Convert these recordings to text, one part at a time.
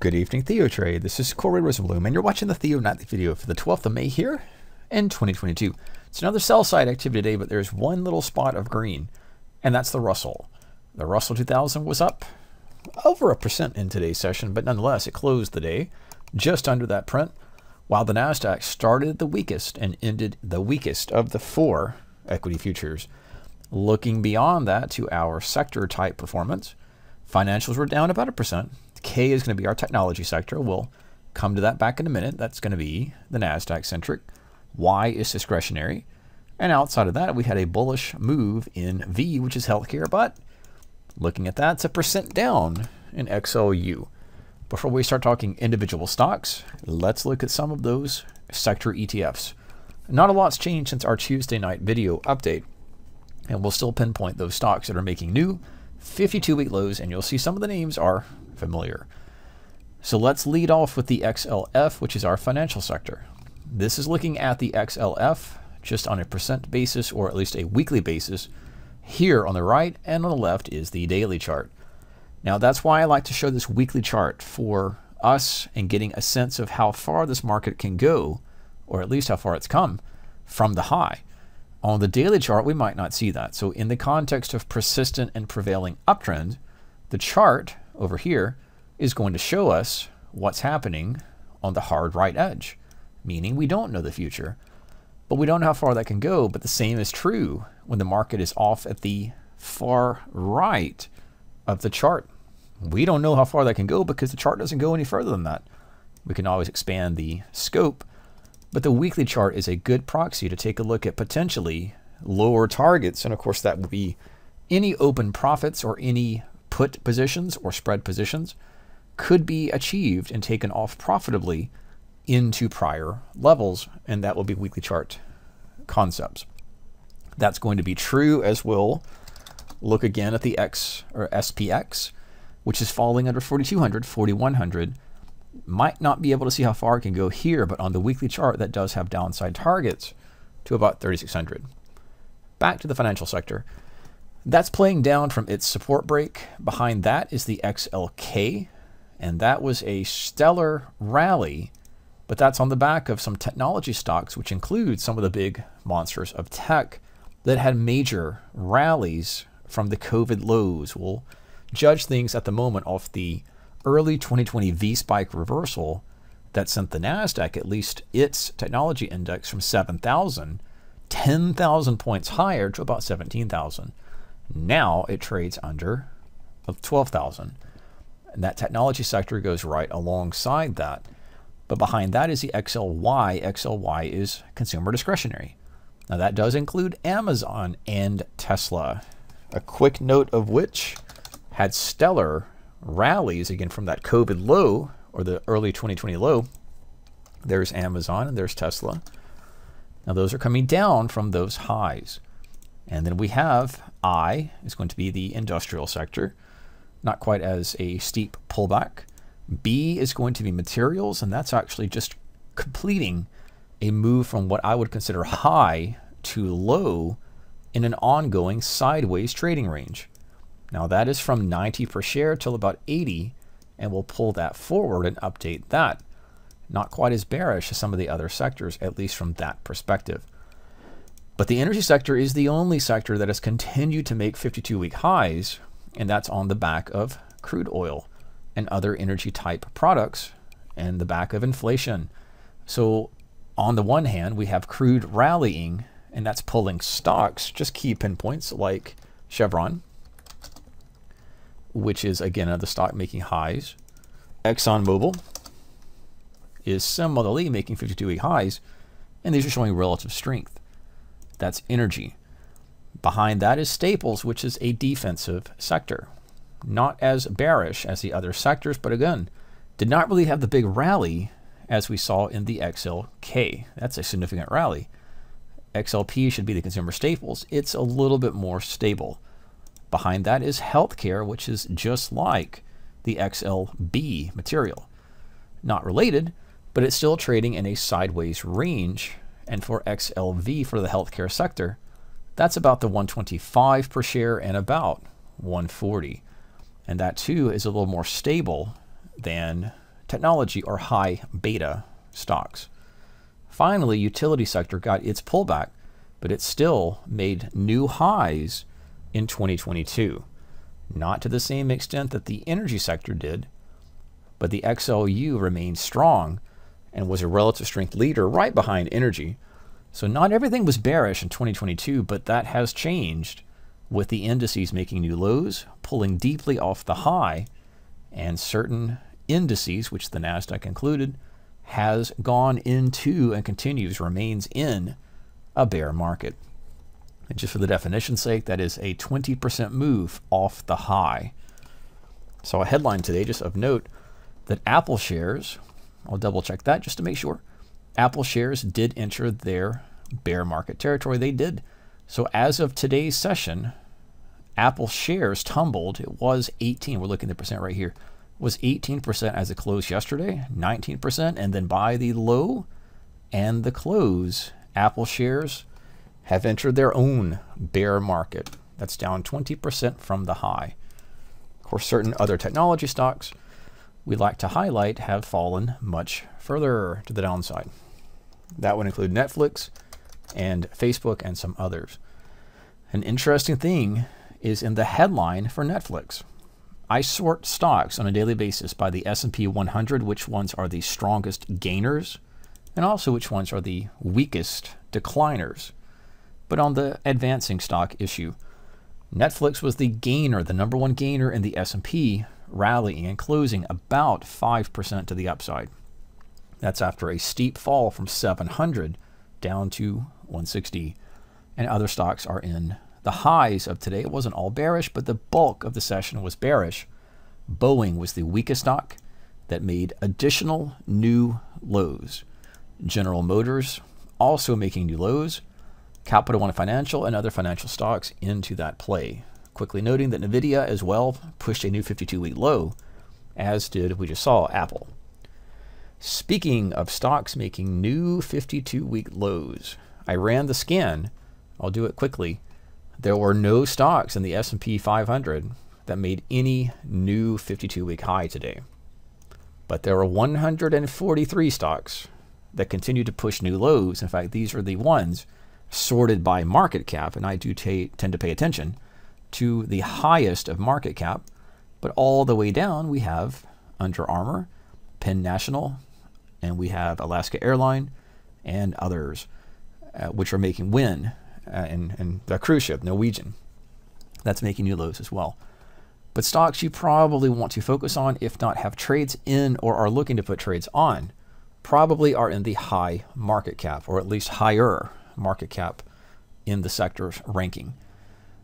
Good evening, TheoTrade. This is Corey Rosenblum, and you're watching the Theo Nightly video for the 12th of May here in 2022. It's another sell-side activity day, but there's one little spot of green, and that's the Russell. The Russell 2000 was up over 1% in today's session, but nonetheless, it closed the day just under that print, while the NASDAQ started the weakest and ended the weakest of the four equity futures. Looking beyond that to our sector-type performance, financials were down about 1%. K is going to be our technology sector. We'll come to that back in a minute. That's going to be the NASDAQ-centric. Y is discretionary. And outside of that, we had a bullish move in V, which is healthcare. But looking at that, it's 1% down in XLU. Before we start talking individual stocks, let's look at some of those sector ETFs. Not a lot's changed since our Tuesday night video update. And we'll still pinpoint those stocks that are making new 52-week lows, and you'll see some of the names are familiar. So let's lead off with the XLF, which is our financial sector. This is looking at the XLF just on a percent basis, or at least a weekly basis. Here on the right and on the left is the daily chart. Now that's why I like to show this weekly chart for us and getting a sense of how far this market can go, or at least how far it's come from the high. On the daily chart, we might not see that. So in the context of persistent and prevailing uptrend, the chart over here is going to show us what's happening on the hard right edge, meaning we don't know the future, but we don't know how far that can go. But the same is true when the market is off at the far right of the chart. We don't know how far that can go because the chart doesn't go any further than that. We can always expand the scope, but the weekly chart is a good proxy to take a look at potentially lower targets. And of course, that would be any open profits or any put positions or spread positions could be achieved and taken off profitably into prior levels, and that will be weekly chart concepts. That's going to be true as we'll look again at the X or SPX, which is falling under 4,200, 4,100. Might not be able to see how far it can go here, but on the weekly chart that does have downside targets to about 3,600. Back to the financial sector. That's playing down from its support break. Behind that is the XLK, and that was a stellar rally, but that's on the back of some technology stocks, which include some of the big monsters of tech that had major rallies from the COVID lows. We'll judge things at the moment off the early 2020 V-spike reversal that sent the NASDAQ, at least its technology index, from 7,000, 10,000 points higher to about 17,000. Now it trades under 12,000. And that technology sector goes right alongside that. But behind that is the XLY. XLY is consumer discretionary. Now that does include Amazon and Tesla. A quick note of which had stellar rallies again from that COVID low, or the early 2020 low. There's Amazon and there's Tesla. Now those are coming down from those highs. And then we have I is going to be the industrial sector, not quite as a steep pullback. B is going to be materials, and that's actually just completing a move from what I would consider high to low in an ongoing sideways trading range. Now that is from 90 per share till about 80, and we'll pull that forward and update that. Not quite as bearish as some of the other sectors, at least from that perspective. But the energy sector is the only sector that has continued to make 52-week highs, and that's on the back of crude oil and other energy type products and the back of inflation. So on the one hand, we have crude rallying, and that's pulling stocks, just key pinpoints like Chevron, which is again another stock making highs. ExxonMobil is similarly making 52-week highs, and these are showing relative strength. That's energy. Behind that is staples, which is a defensive sector. Not as bearish as the other sectors, but again, did not really have the big rally as we saw in the XLK. That's a significant rally. XLP should be the consumer staples. It's a little bit more stable. Behind that is healthcare, which is just like the XLB material. Not related, but it's still trading in a sideways range. And for XLV, for the healthcare sector, that's about the 125 per share and about 140. And that too is a little more stable than technology or high beta stocks. Finally, utility sector got its pullback, but it still made new highs in 2022. Not to the same extent that the energy sector did, but the XLU remained strong and was a relative strength leader right behind energy. So not everything was bearish in 2022, but that has changed with the indices making new lows, pulling deeply off the high, and certain indices, which the NASDAQ included, has gone into and remains in a bear market. And just for the definition's sake, that is a 20% move off the high. Saw a headline today just of note that Apple shares, I'll double check that just to make sure, Apple shares did enter their bear market territory. They did. So as of today's session, Apple shares tumbled. It was 18. We're looking at the percent right here. Was 18% as it closed yesterday, 19%, and then by the low and the close, Apple shares have entered their own bear market. That's down 20% from the high. Of course, certain other technology stocks we like to highlight have fallen much further to the downside. That would include Netflix and Facebook and some others. An interesting thing is in the headline for Netflix. I sort stocks on a daily basis by the S&P 100, which ones are the strongest gainers, and also which ones are the weakest decliners. But on the advancing stock issue, Netflix was the gainer, the number one gainer in the S&P, rallying and closing about 5% to the upside. That's after a steep fall from 700 down to 160. And other stocks are in the highs of today. It wasn't all bearish, but the bulk of the session was bearish. Boeing was the weakest stock that made additional new lows. General Motors also making new lows. Capital One Financial and other financial stocks into that play. Quickly noting that Nvidia as well pushed a new 52-week low, as did, we just saw, Apple. Speaking of stocks making new 52-week lows, I ran the scan. I'll do it quickly. There were no stocks in the S&P 500 that made any new 52-week high today. But there were 143 stocks that continued to push new lows. In fact, these are the ones sorted by market cap, and I do tend to pay attention to the highest of market cap. But all the way down, we have Under Armour, Penn National, and we have Alaska Airline and others, which are making win, and the cruise ship, Norwegian. That's making new lows as well. But stocks you probably want to focus on, if not have trades in or are looking to put trades on, probably are in the high market cap, or at least higher market cap in the sector's ranking.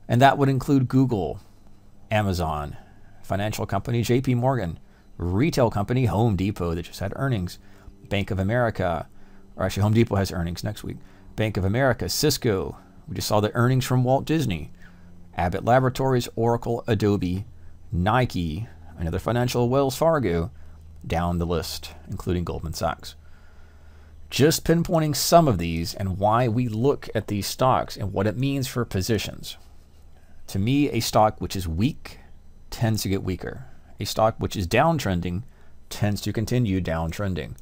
And that would include Google, Amazon, financial company JP Morgan, retail company Home Depot that just had earnings, Bank of America, or actually Home Depot has earnings next week, Bank of America, Cisco, we just saw the earnings from Walt Disney, Abbott Laboratories, Oracle, Adobe, Nike, another financial, Wells Fargo, down the list, including Goldman Sachs. Just pinpointing some of these and why we look at these stocks and what it means for positions. To me, a stock which is weak tends to get weaker. A stock which is downtrending tends to continue downtrending.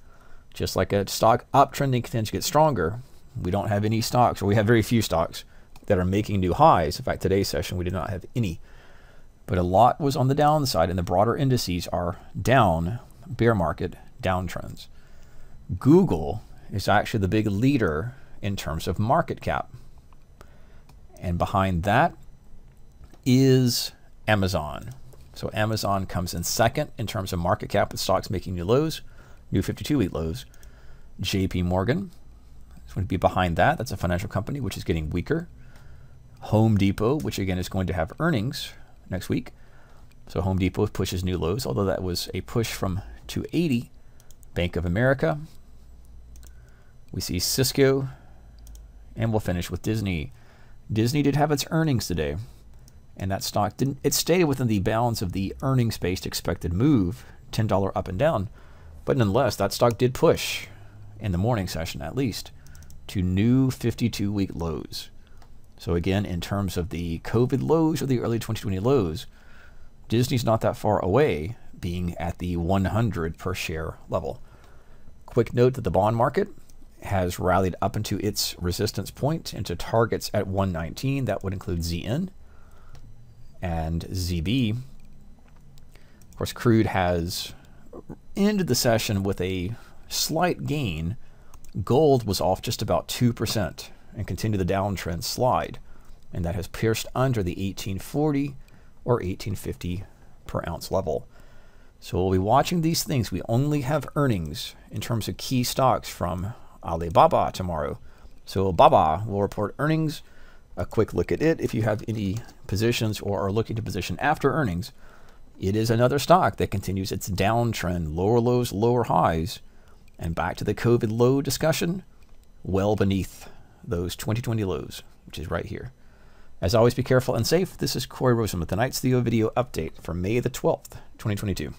Just like a stock uptrending tends to get stronger, we don't have any stocks, or we have very few stocks that are making new highs. In fact, today's session, we did not have any. But a lot was on the downside, and the broader indices are down, bear market, downtrends. Google is actually the big leader in terms of market cap. And behind that is Amazon. So Amazon comes in second in terms of market cap with stocks making new lows, new 52-week lows. JP Morgan is going to be behind that. That's a financial company which is getting weaker. Home Depot, which again is going to have earnings next week. So Home Depot pushes new lows, although that was a push from 280. Bank of America. We see Cisco, and we'll finish with Disney. Disney did have its earnings today, and that stock didn't. It stayed within the bounds of the earnings-based expected move, $10 up and down, but nonetheless, that stock did push in the morning session at least to new 52-week lows. So again, in terms of the COVID lows or the early 2020 lows, Disney's not that far away, being at the 100 per share level. Quick note that the bond market has rallied up into its resistance point into targets at 119. That would include ZN and ZB. Of course, crude has ended the session with a slight gain. Gold was off just about 2% and continued the downtrend slide, and that has pierced under the 1840 or 1850 per ounce level. So we'll be watching these things. We only have earnings in terms of key stocks from Alibaba tomorrow. So Baba will report earnings. A quick look at it. If you have any positions or are looking to position after earnings, it is another stock that continues its downtrend, lower lows, lower highs, and back to the COVID low discussion, well beneath those 2020 lows, which is right here. As always, be careful and safe. This is Corey Rosen with tonight's Theo video update for May the 12th, 2022.